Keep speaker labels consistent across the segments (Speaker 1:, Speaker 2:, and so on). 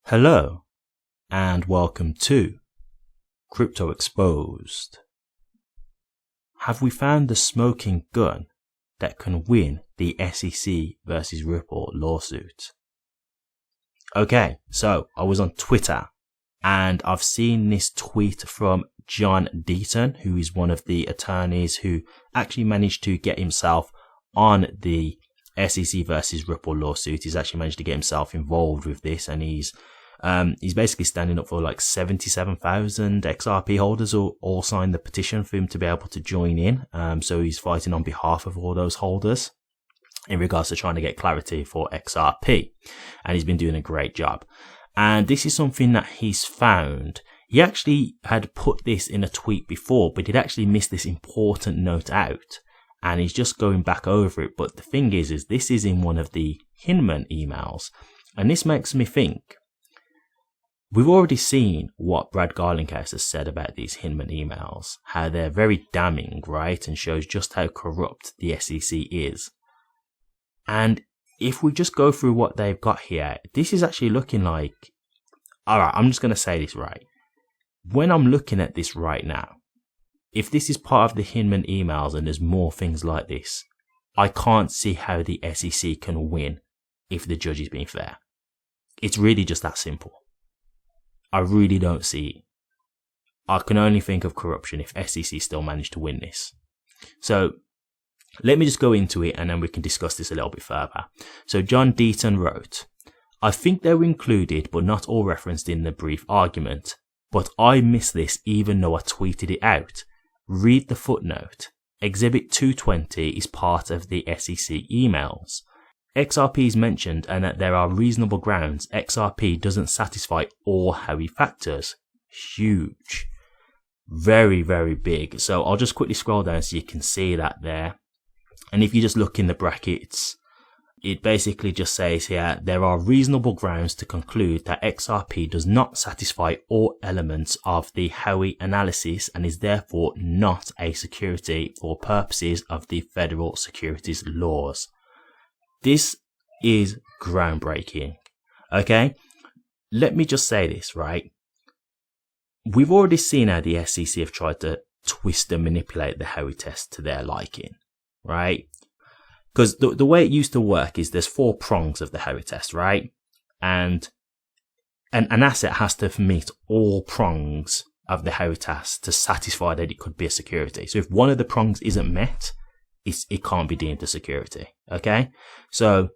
Speaker 1: Hello and welcome to Crypto Exposed. Have we found the smoking gun that can win the SEC versus Ripple lawsuit? Okay, so I was on Twitter and I've seen this tweet from John Deaton, who is one of the attorneys who actually managed to get himself on the SEC versus Ripple lawsuit. He's actually managed to get himself involved with this, and he's basically standing up for like 77,000 XRP holders who all signed the petition for him to be able to join in. So he's fighting on behalf of all those holders in regards to trying to get clarity for XRP, and he's been doing a great job. And this is something that he's found. He actually had put this in a tweet before, but he'd actually missed this important note out, and he's just going back over it. But the thing is this is in one of the Hinman emails, and this makes me think, we've already seen what Brad Garlinghouse has said about these Hinman emails, how they're very damning, right, and shows just how corrupt the SEC is. And if we just go through what they've got here, this is actually looking like, alright, I'm just going to say this right. When I'm looking at this right now, if this is part of the Hinman emails and there's more things like this, I can't see how the SEC can win if the judge is being fair. It's really just that simple. I really don't see it. I can only think of corruption if SEC still managed to win this. So let me just go into it and then we can discuss this a little bit further. So John Deaton wrote, I think they were included but not all referenced in the brief argument, but I missed this even though I tweeted it out. Read the footnote. Exhibit 220 is part of the SEC emails. XRP is mentioned and that there are reasonable grounds XRP doesn't satisfy all Howey factors. Huge. Very, very big. So I'll just quickly scroll down so you can see that there. And if you just look in the brackets, it basically just says here, there are reasonable grounds to conclude that XRP does not satisfy all elements of the Howey analysis and is therefore not a security for purposes of the federal securities laws. This is groundbreaking. Okay, let me just say this, right? We've already seen how the SEC have tried to twist and manipulate the Howey test to their liking, right? Because the way it used to work is there's 4 prongs of the Howey test, right? And an asset has to meet all prongs of the Howey test to satisfy that it could be a security. So if one of the prongs isn't met, it can't be deemed a security. Okay, so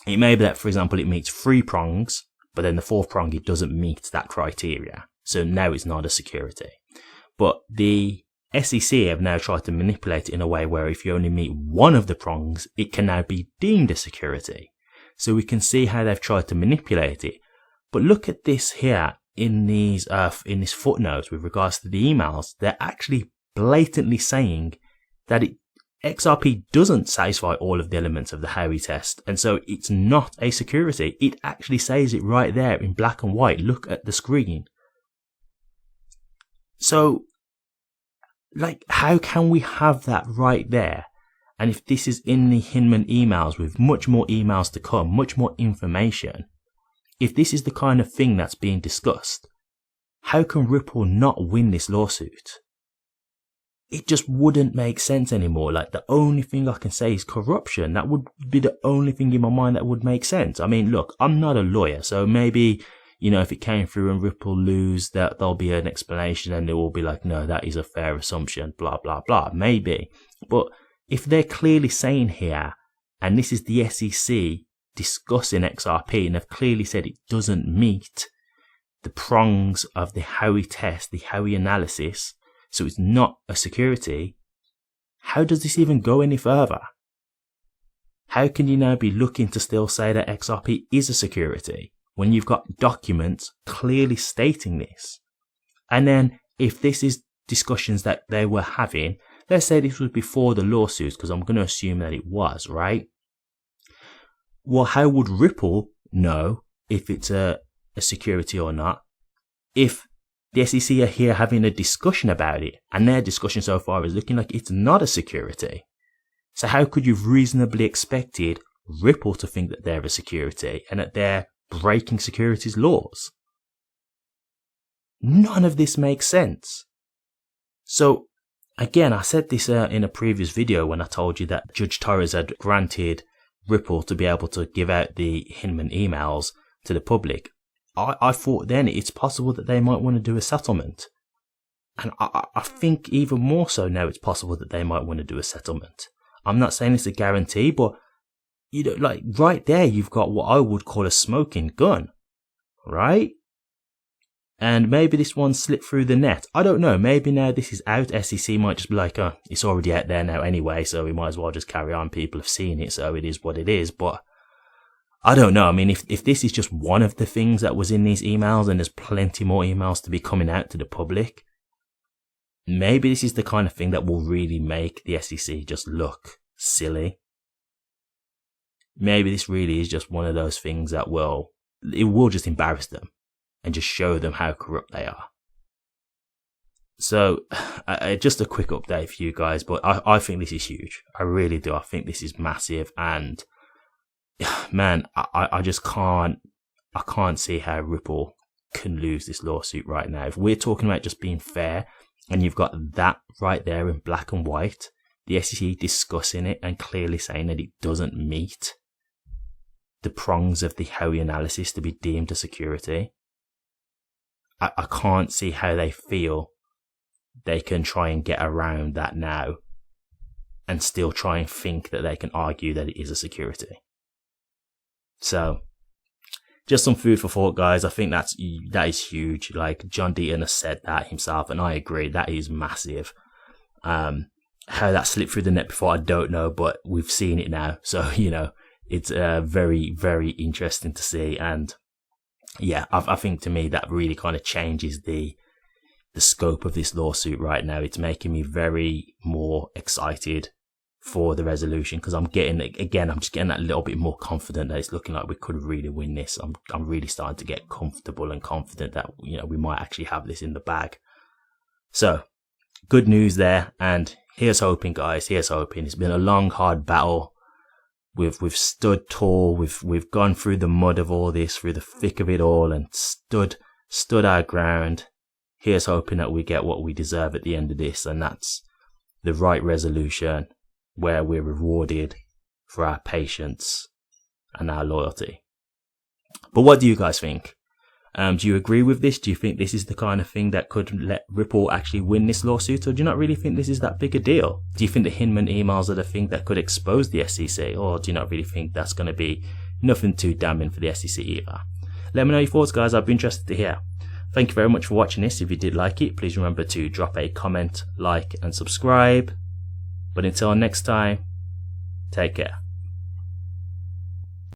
Speaker 1: it may be that, for example, it meets 3 prongs, but then the 4th prong it doesn't meet that criteria. So now it's not a security. But the SEC have now tried to manipulate it in a way where if you only meet one of the prongs, it can now be deemed a security. So we can see how they've tried to manipulate it. But look at this here in these in this footnote with regards to the emails. They're actually blatantly saying that XRP doesn't satisfy all of the elements of the Howey test, and so it's not a security. It actually says it right there in black and white. Look at the screen. So, like, how can we have that right there? And if this is in the Hinman emails with much more emails to come, much more information, if this is the kind of thing that's being discussed, how can Ripple not win this lawsuit? It just wouldn't make sense anymore. Like, the only thing I can say is corruption. That would be the only thing in my mind that would make sense. I mean, look, I'm not a lawyer, so maybe, you know, if it came through and Ripple lose, that there'll be an explanation and it will be like, no, that is a fair assumption, blah, blah, blah. Maybe. But if they're clearly saying here, and this is the SEC discussing XRP, and they've clearly said it doesn't meet the prongs of the Howey test, the Howey analysis, so it's not a security, how does this even go any further? How can you now be looking to still say that XRP is a security when you've got documents clearly stating this? And then if this is discussions that they were having, let's say this was before the lawsuits, because I'm going to assume that it was, right? Well, how would Ripple know if it's a security or not if the SEC are here having a discussion about it, and their discussion so far is looking like it's not a security? So how could you reasonably expected Ripple to think that they're a security and that they're breaking securities laws. None of this makes sense. So, again, I said this in a previous video when I told you that Judge Torres had granted Ripple to be able to give out the Hinman emails to the public. I thought then it's possible that they might want to do a settlement. And I think even more so now it's possible that they might want to do a settlement. I'm not saying it's a guarantee, but you know, like right there, you've got what I would call a smoking gun, right? And maybe this one slipped through the net. I don't know. Maybe now this is out, SEC might just be like, oh, it's already out there now anyway, so we might as well just carry on. People have seen it, so it is what it is. But I don't know. I mean, if this is just one of the things that was in these emails and there's plenty more emails to be coming out to the public, maybe this is the kind of thing that will really make the SEC just look silly. Maybe this really is just one of those things that will just embarrass them and just show them how corrupt they are. So, just a quick update for you guys, but I think this is huge. I really do. I think this is massive, and man, I just can't see how Ripple can lose this lawsuit right now. If we're talking about just being fair, and you've got that right there in black and white, the SEC discussing it and clearly saying that it doesn't meet the prongs of the Howey analysis to be deemed a security. I can't see how they feel they can try and get around that now and still try and think that they can argue that it is a security. So, just some food for thought, guys. I think that is huge. Like, John Deaton has said that himself, and I agree. That is massive. How that slipped through the net before, I don't know, but we've seen it now. So, you know, it's very, very interesting to see. And yeah, I think to me that really kind of changes the scope of this lawsuit right now. It's making me very more excited for the resolution, because I'm just getting that little bit more confident that it's looking like we could really win this. I'm really starting to get comfortable and confident that, you know, we might actually have this in the bag. So, good news there, and here's hoping, guys. Here's hoping. It's been a long, hard battle. We've stood tall. We've gone through the mud of all this, through the thick of it all, and stood our ground. Here's hoping that we get what we deserve at the end of this, and that's the right resolution, where we're rewarded for our patience and our loyalty. But what do you guys think? Do you agree with this? Do you think this is the kind of thing that could let Ripple actually win this lawsuit? Or do you not really think this is that big a deal? Do you think the Hinman emails are the thing that could expose the SEC? Or do you not really think that's going to be nothing too damning for the SEC either? Let me know your thoughts, guys. I'd be interested to hear. Thank you very much for watching this. If you did like it, please remember to drop a comment, like, and subscribe. But until next time, take care.